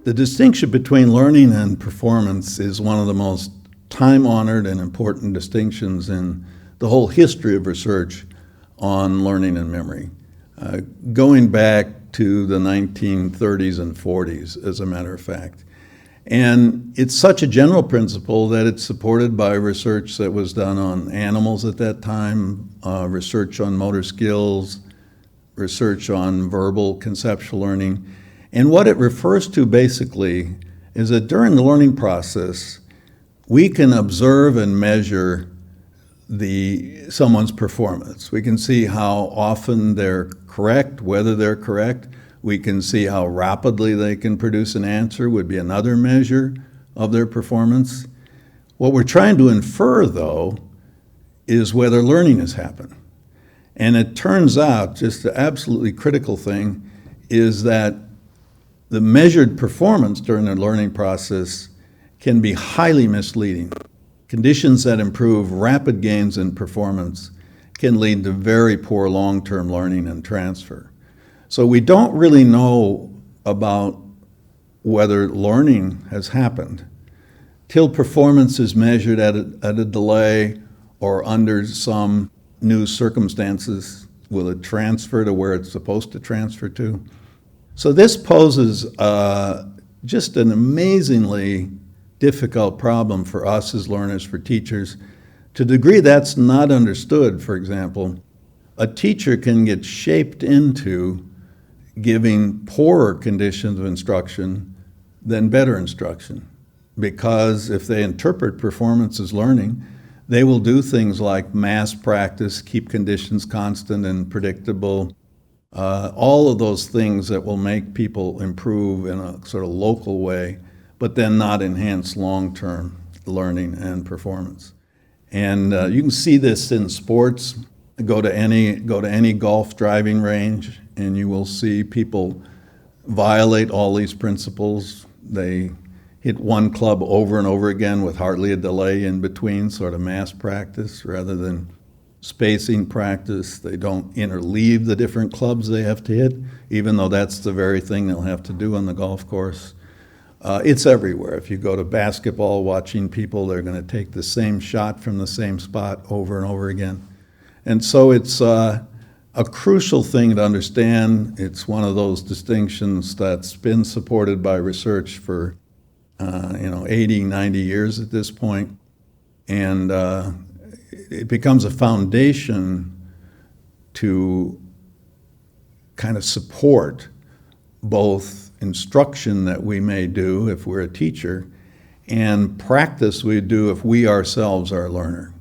The distinction between learning and performance is one of the most time-honored and important distinctions in the whole history of research on learning and memory, going back to the 1930s and 40s, as a matter of fact. And it's such a general principle that it's supported by research that was done on animals at that time, research on motor skills, research on verbal conceptual learning. And what it refers to basically is that during the learning process, we can observe and measure someone's performance. We can see how often they're correct, whether they're correct. We can see how rapidly they can produce an answer, would be another measure of their performance. What we're trying to infer, though, is whether learning has happened. And it turns out, just the absolutely critical thing is that the measured performance during the learning process can be highly misleading. Conditions that improve rapid gains in performance can lead to very poor long-term learning and transfer. So we don't really know about whether learning has happened till performance is measured at a delay or under some new circumstances. Will it transfer to where it's supposed to transfer to? So this poses just an amazingly difficult problem for us as learners, for teachers. To the degree that's not understood, for example, a teacher can get shaped into giving poorer conditions of instruction than better instruction. Because if they interpret performance as learning, they will do things like mass practice, keep conditions constant and predictable, all of those things that will make people improve in a sort of local way, but then not enhance long-term learning and performance. And you can see this in sports. Go to any golf driving range, and you will see people violate all these principles. They hit one club over and over again with hardly a delay in between, sort of mass practice rather than spacing practice. They don't interleave the different clubs they have to hit, even though that's the very thing they'll have to do on the golf course. It's everywhere. If you go to basketball, watching people, they're going to take the same shot from the same spot over and over again. And so it's a crucial thing to understand. It's one of those distinctions that's been supported by research for 80, 90 years at this point. And it becomes a foundation to kind of support both instruction that we may do if we're a teacher and practice we do if we ourselves are a learner.